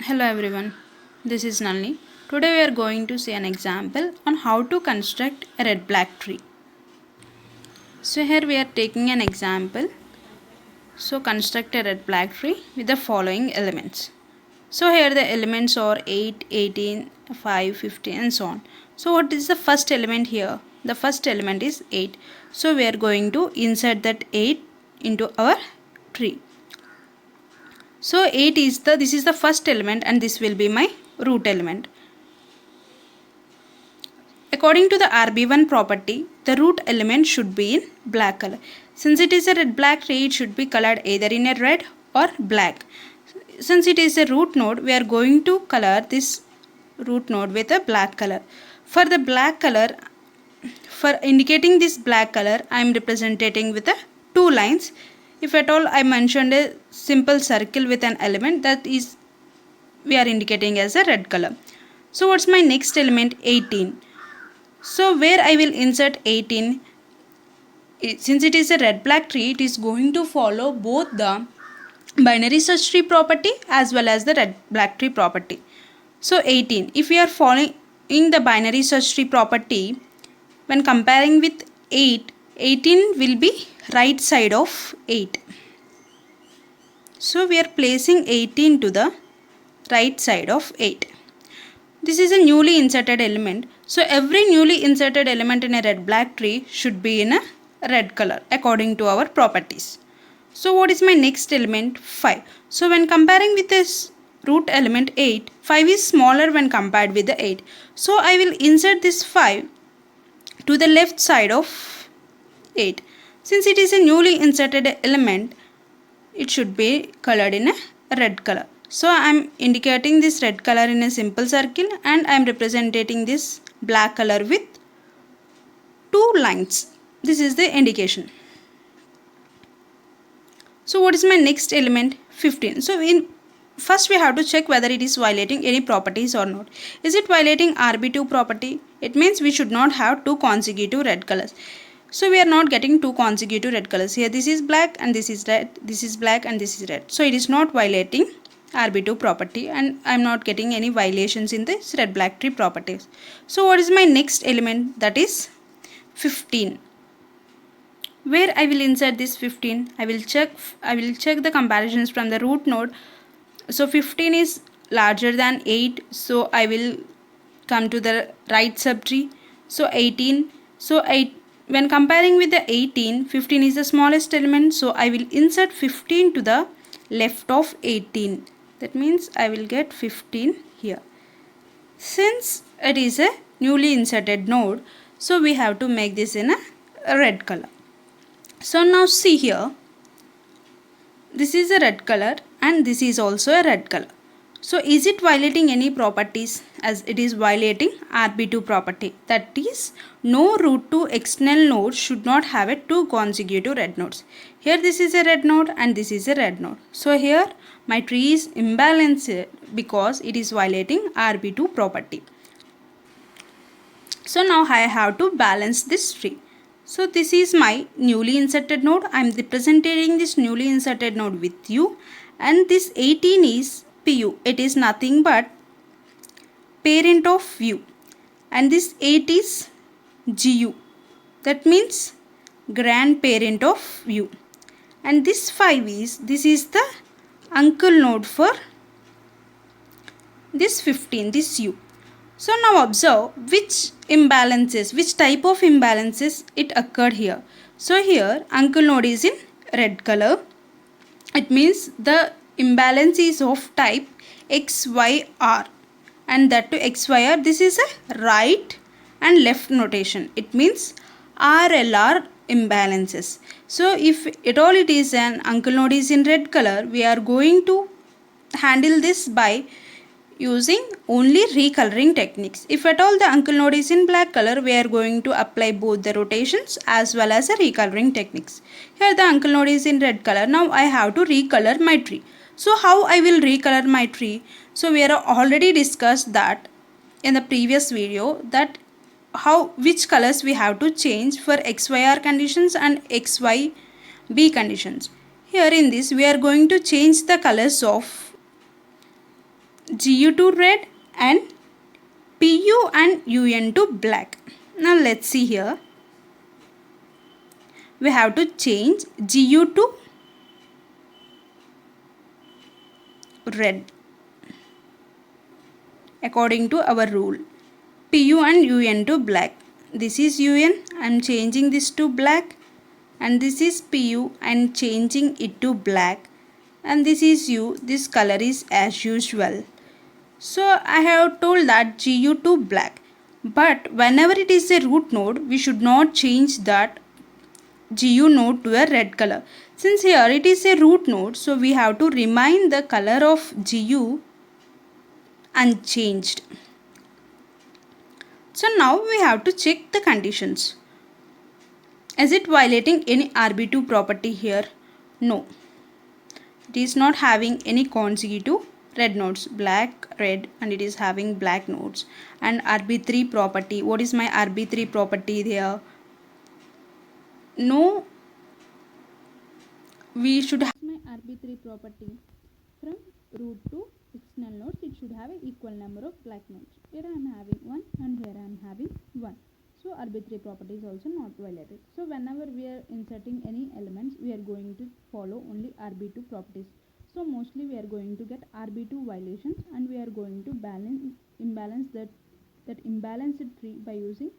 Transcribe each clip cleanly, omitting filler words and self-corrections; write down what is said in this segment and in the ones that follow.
Hello everyone, this is Nalini. Today we are going to see an example on how to construct a red black tree. So here we are taking an example. So construct a red black tree with the following elements. So here the elements are 8, 18, 5, 15 and so on. So what is the first element here? The first element is 8. So we are going to insert that 8 into our tree. So 8 is this is the first element and this will be my root element. According to the RB1 property, the root element should be in black color. Since it is a red black tree, it should be colored either in a red or black. Since it is a root node, we are going to color this root node with a black color. For the black color, for indicating this black color, I am representing with a two lines. If at all I mentioned a simple circle with an element, that is we are indicating as a red color. So what's my next element? 18. So where I will insert 18, since it is a red black tree, it is going to follow both the binary search tree property as well as the red black tree property. So 18, if we are following the binary search tree property, when comparing with 8, 18 will be right side of 8. So we are placing 18 to the right side of 8. This is a newly inserted element. So every newly inserted element in a red black tree should be in a red color according to our properties. So what is my next element? 5. So when comparing with this root element 8, 5 is smaller when compared with the 8. So I will insert this 5 to the left side of 8. Since it is a newly inserted element, it should be colored in a red color. So I am indicating this red color in a simple circle and I am representing this black color with two lines. This is the indication. So what is my next element? 15. So first we have to check whether it is violating any properties or not. Is it violating RB2 property? It means we should not have two consecutive red colors. So we are not getting two consecutive red colors. Here this is black and this is red. This is black and this is red. So it is not violating RB2 property and I am not getting any violations in this red black tree properties. So what is my next element? That is 15. Where I will insert this 15? I will check the comparisons from the root node. So 15 is larger than 8. So I will come to the right subtree. So 18. So when comparing with the 18, 15 is the smallest element. So I will insert 15 to the left of 18. That means I will get 15 here. Since it is a newly inserted node, so we have to make this in a red color. So now see here, this is a red color and this is also a red color. So is it violating any properties? As it is violating RB2 property, that is no root to external node should not have a two consecutive red nodes. Here this is a red node and this is a red node. So here my tree is imbalanced because it is violating RB2 property. So now I have to balance this tree. So this is my newly inserted node. I am representing this newly inserted node with U and this 18 is PU. It is nothing but parent of U and this 8 is GU. That means grandparent of U. And this 5 this is the uncle node for this 15, this U. So now observe which imbalances, which type of imbalances it occurred here. So here uncle node is in red color. It means the imbalance is of type XYR and that to XYR, this is a right and left notation. It means RLR imbalances. So if at all it is an uncle node is in red color, we are going to handle this by using only recoloring techniques. If at all the uncle node is in black color, we are going to apply both the rotations as well as the recoloring techniques. Here the uncle node is in red color. Now I have to recolor my tree. So how I will recolor my tree? So we are already discussed that in the previous video that which colors we have to change for XYR conditions and XYB conditions. Here in this we are going to change the colors of Gu to red and Pu and Un to black. Now let's see here. We have to change Gu to red according to our rule. Pu and Un to black. This is Un. I am changing this to black. And this is Pu and changing it to black. And this is U. This color is as usual. So I have told that Gu to black. But whenever it is a root node, we should not change that Gu node to a red color. Since here it is a root node, so we have to remain the color of Gu unchanged. So now we have to check the conditions. Is it violating any RB2 property here? No. It is not having any consecutive red nodes, black, red, and it is having black nodes. And RB3 property, what is my RB3 property there? No, we should have my RB3 property from root to external nodes. It should have an equal number of black nodes. Here I am having 1 and here I am having 1. So RB3 property is also not violated. So whenever we are inserting any elements, we are going to follow only RB2 properties. So mostly we are going to get RB2 violations, and we are going to imbalance that imbalanced tree by using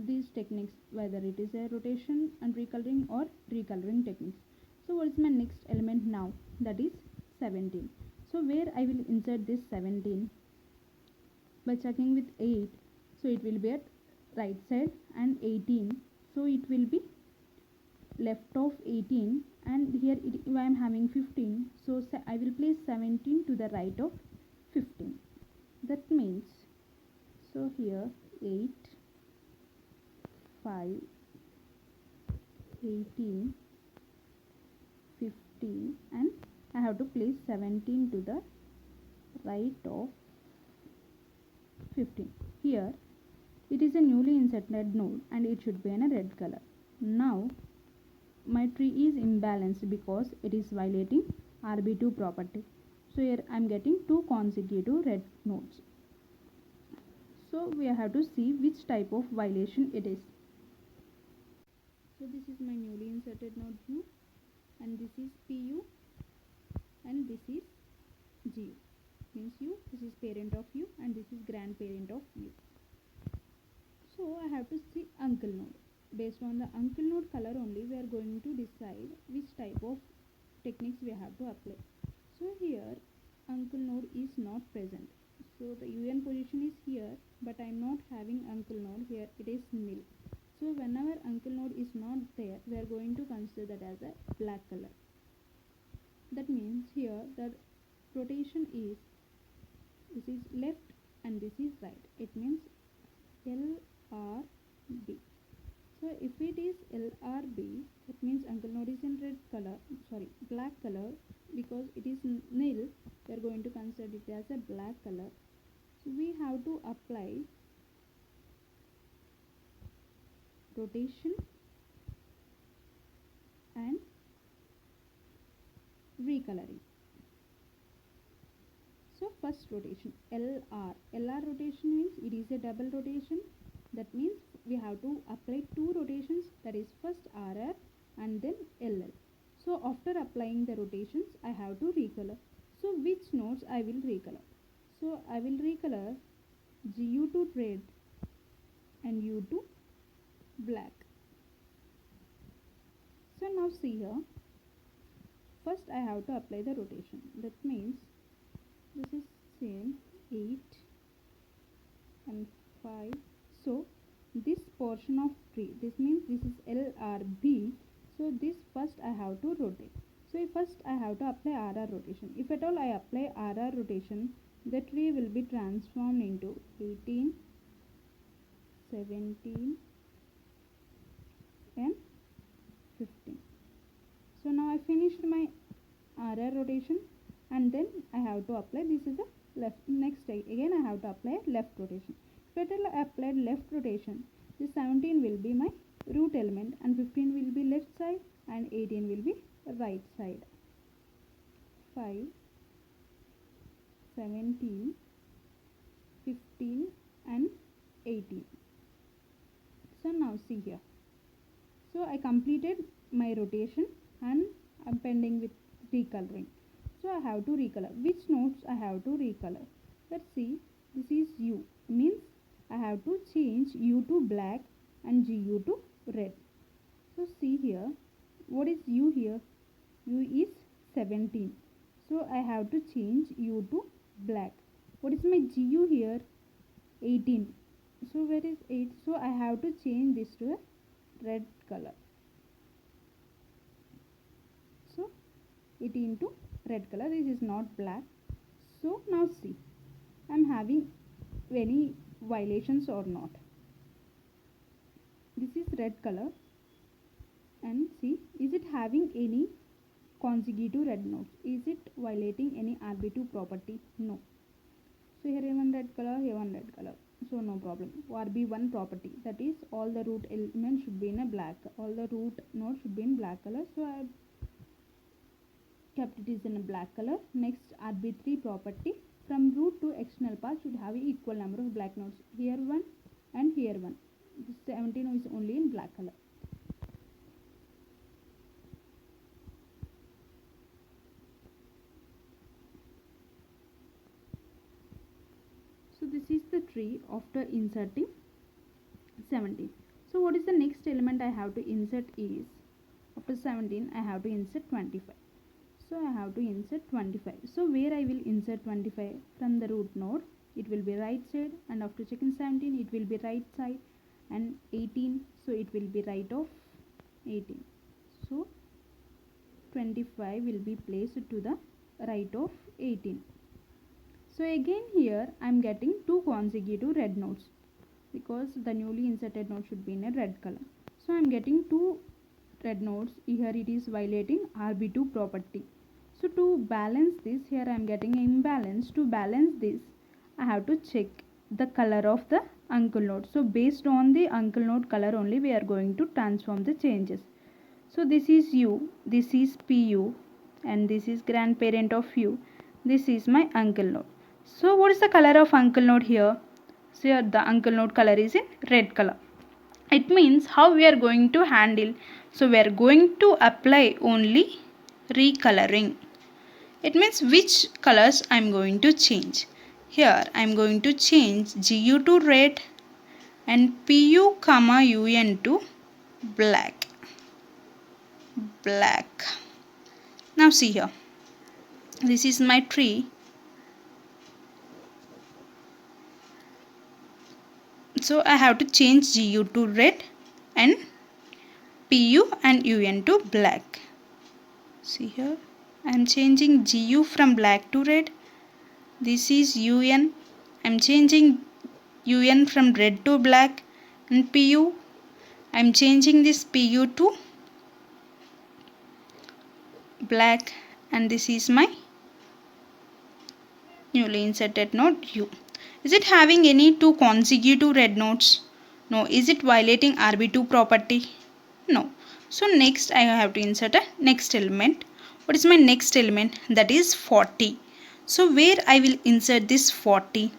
these techniques, whether it is a rotation and recoloring or recoloring techniques. So what is my next element now? That is 17. So where I will insert this 17? By checking with 8, so it will be at right side, and 18, so it will be left of 18, and here I am having 15, so I will place 17 to the right of 15. That means, so here 8, 5, 18, 15, and I have to place 17 to the right of 15. Here it is a newly inserted node and it should be in a red color. Now my tree is imbalanced because it is violating RB2 property. So here I am getting 2 consecutive red nodes. So we have to see which type of violation it is. So this is my newly inserted node U, and this is Pu, and this is Gu. Means U, this is parent of U, and this is grandparent of U. So I have to see uncle node. Based on the uncle node color only, we are going to decide which type of techniques we have to apply. So here uncle node is not present. So the UN position is here, but I am not having uncle node here. It is nil. So whenever uncle node is not there, we are going to consider that as a black color. That means here the rotation is, this is left and this is right. It means LRB. So if it is LRB, that means uncle node is in black color. Because it is nil, we are going to consider it as a black color. So we have to apply rotation and recoloring. So first rotation, LR. LR rotation means it is a double rotation. That means we have to apply 2 rotations, that is first RR and then LL. So after applying the rotations, I have to recolor. So which nodes I will recolor? So I will recolor Gu to red and U to black. So now see here, first I have to apply the rotation. That means this is same 8 and 5. So this portion of tree, this means this is LRB. So this first I have to rotate. So first I have to apply RR rotation. If at all I apply RR rotation, the tree will be transformed into 18, 17 and 15. So now I finished my RR rotation, and then I have to apply, this is the left. Next again I have to apply left rotation. If I applied left rotation, this 17 will be my root element, and 15 will be left side, and 18 will be right side. 5, 17, 15 and 18. So now see here. So I completed my rotation and I'm pending with recoloring. So I have to recolor. Which nodes I have to recolor? Let's see. This is U. Means I have to change U to black and GU to red. So see here. What is U here? U is 17. So I have to change U to black. What is my GU here? 18. So where is 8? So I have to change this to a red color. So 18 to red color. This is not black. So now see, I am having any violations or not. This is red color, and see, is it having any consecutive red nodes? Is it violating any RB2 property? No. So here one red color, here one red color. So no problem. RB1 property, that is all the root elements should be in a black. All the root nodes should be in black color. So I have kept it is in a black color. Next, RB3 property, from root to external path should have equal number of black nodes. Here one and here one. This 17 is only in black color. So this is the tree after inserting 17. So what is the next element I have to insert is, after 17 I have to insert 25. So I have to insert 25. So where I will insert 25? From the root node, it will be right side, and after checking 17 it will be right side, and 18, so it will be right of 18. So 25 will be placed to the right of 18. So again here I am getting two consecutive red nodes, because the newly inserted node should be in a red color. So I am getting two red nodes. Here it is violating RB2 property. So to balance this, here I am getting an imbalance. To balance this, I have to check the color of the uncle node. So based on the uncle node color only, we are going to transform the changes. So this is U, this is PU, and this is grandparent of U. This is my uncle node. So what is the color of uncle node here? So here the uncle node color is in red color. It means how we are going to handle. So we are going to apply only recoloring. It means which colors I am going to change. Here I am going to change GU to red and PU comma UN to black. Black. Now see here. This is my tree. So I have to change GU to red and PU and UN to black. See here, I am changing GU from black to red. This is UN. I am changing UN from red to black, and PU, I am changing this PU to black, and this is my newly inserted node U. Is it having any two consecutive red nodes? No. Is it violating RB2 property? No. So next I have to insert a next element. What is my next element? That is 40. So where I will insert this 40?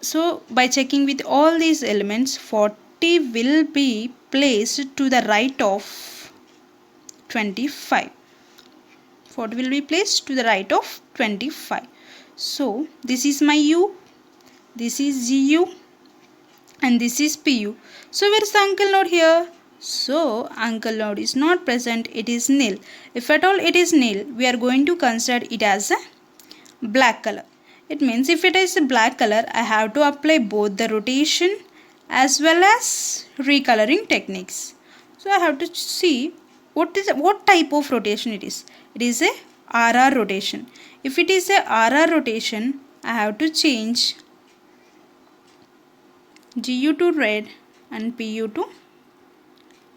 So by checking with all these elements, 40 will be placed to the right of 25. 40 will be placed to the right of 25. So this is my U, this is GU, and this is PU. So where is the uncle node here? So uncle node is not present, it is nil. If at all it is nil, we are going to consider it as a black color. It means if it is a black color, I have to apply both the rotation as well as recoloring techniques. So I have to see what type of rotation it is. It is a RR rotation. If it is a RR rotation, I have to change GU to red and PU to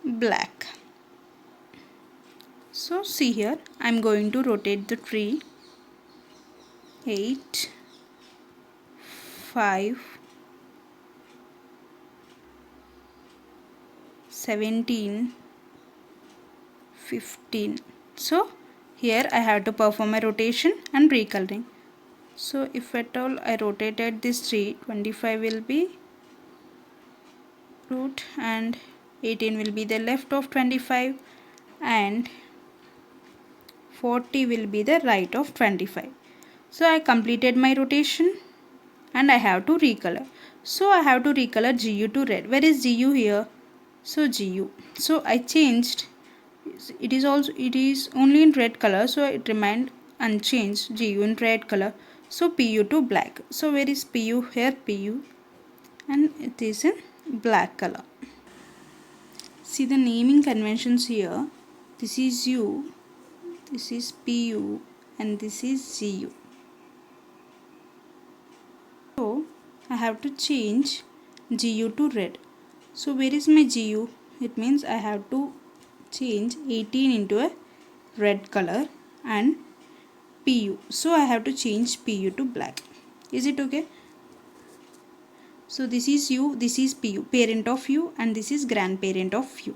black. So see here, I am going to rotate the tree. 8, 5, 17, 15. So here I have to perform a rotation and recoloring. So if at all I rotated this tree, 25 will be root and 18 will be the left of 25 and 40 will be the right of 25. So I completed my rotation and I have to recolor. So I have to recolor GU to red. Where is GU here? So GU. So I changed. It is only in red color, so it remained unchanged. GU in red color. So PU to black. So where is PU here? PU, and it is in black color. See the naming conventions here. This is U, this is PU, and this is GU. So I have to change GU to red. So where is my GU? It means I have to change 18 into a red color and PU. So I have to change PU to black. Is it okay? So this is U, this is PU, parent of U, and this is grandparent of U.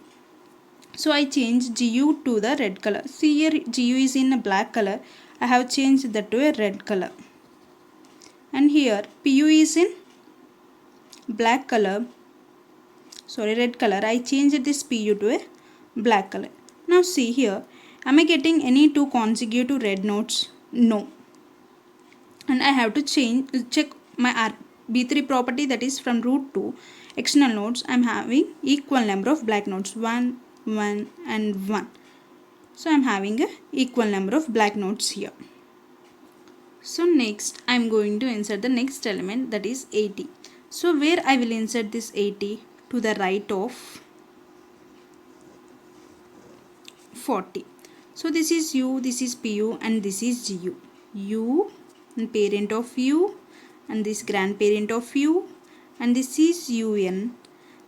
So I change GU to the red color. See here GU is in a black color. I have changed that to a red color. And here PU is in black color. Sorry, red color. I changed this PU to a black color. Now see here. Am I getting any two consecutive red nodes? No. And I have to check my B3 property, that is from root 2 external nodes. I am having equal number of black nodes, 1, 1 and 1. So I am having a equal number of black nodes here. So next I am going to insert the next element, that is 80. So where I will insert this 80? To the right of 40. So this is U, this is PU, and this is GU. U and parent of U, and this grandparent of U, and this is UN,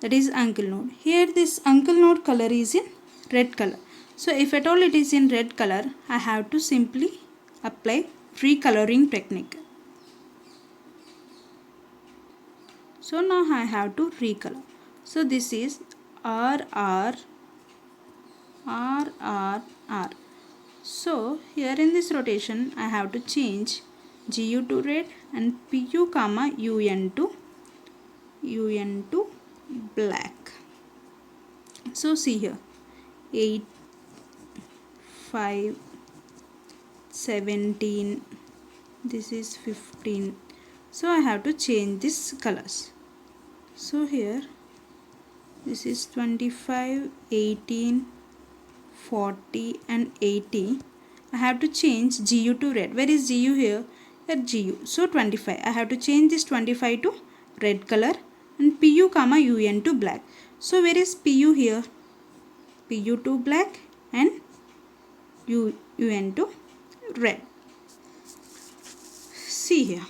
that is uncle node. Here this uncle node color is in red color. So if at all it is in red color, I have to simply apply free coloring technique. So now I have to recolor. So this is R R R R R. So here in this rotation I have to change GU to red and PU comma UN to black. So see here 8, 5, 17, this is 15. So I have to change these colors. So here this is 25, 18, 40 and 80. I have to change GU to red. Where is GU here? Here GU. So 25. I have to change this 25 to red color and PU comma UN to black. So where is PU here? PU to black and UN to red. See here.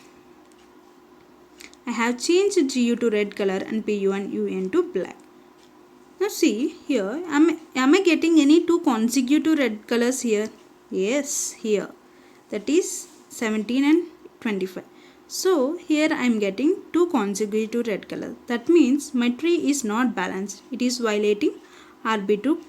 I have changed GU to red color and PU and UN to black. Now see here, am I getting any two consecutive red colors here? Yes, here. That is 17 and 25. So here I am getting two consecutive red colors. That means my tree is not balanced. It is violating RB2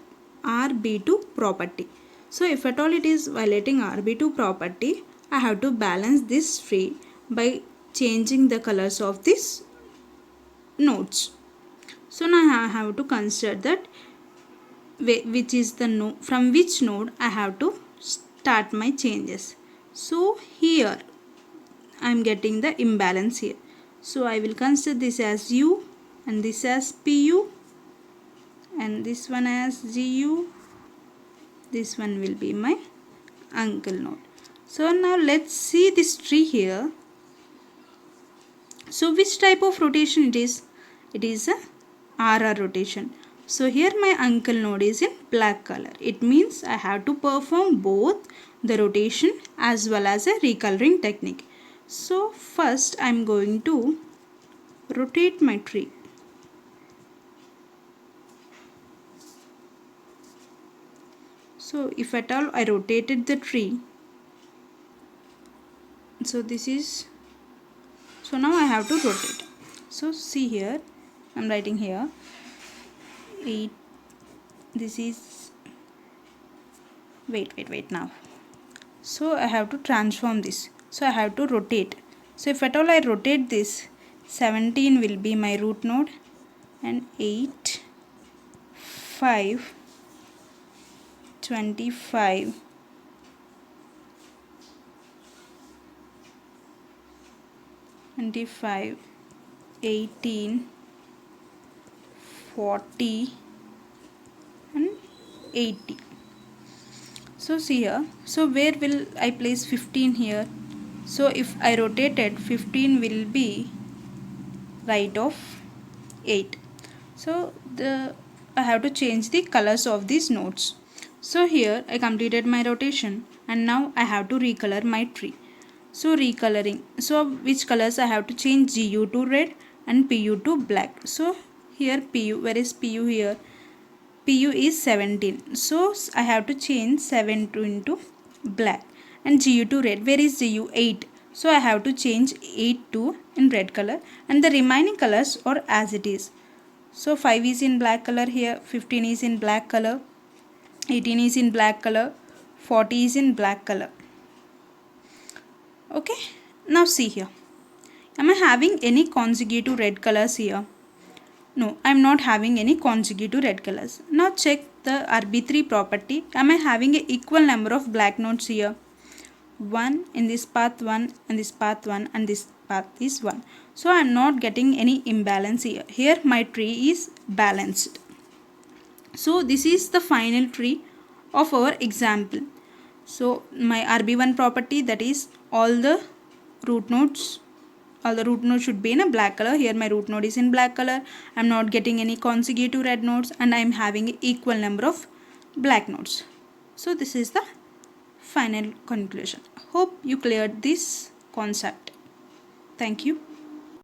property. So if at all it is violating RB2 property, I have to balance this tree by changing the colors of these nodes. So now I have to consider that which is the node, from which node I have to start my changes. So here I am getting the imbalance here. So I will consider this as U and this as PU and this one as GU. This one will be my uncle node. So now let's see this tree here. So which type of rotation it is? It is a RR rotation. So here my uncle node is in black color. It means I have to perform both the rotation as well as a recoloring technique. So first I am going to rotate my tree. So if at all I rotated the tree, so this is, so now I have to rotate. So see here, I am writing here 8, this is, wait now. So I have to transform this. So I have to rotate. So if at all I rotate this, 17 will be my root node, and 8, 5, 25, 25, 18, 40 and 80. So see here, so where will I place 15 here? So if I rotate it, 15 will be right of 8. So I have to change the colors of these nodes. So here I completed my rotation, and now I have to recolor my tree. So recoloring, so which colors I have to change? GU to red and PU to black. So here PU, where is PU here? PU is 17. So I have to change 7 to into black, and GU to red. Where is GU? 8. So I have to change 8 to in red color, and the remaining colors are as it is. So 5 is in black color here, 15 is in black color, 18 is in black color, 40 is in black color. Okay, now see here. Am I having any consecutive red colors here? No, I am not having any consecutive red colors. Now check the RB3 property. Am I having an equal number of black nodes here? 1 in this path 1 and this path 1 and this path is 1. So I am not getting any imbalance here. Here my tree is balanced. So this is the final tree of our example. So my RB1 property, that is all the root nodes should be in a black color. Here my root node is in black color. I am not getting any consecutive red nodes, and I am having an equal number of black nodes. So this is the final conclusion. Hope you cleared this concept. Thank you.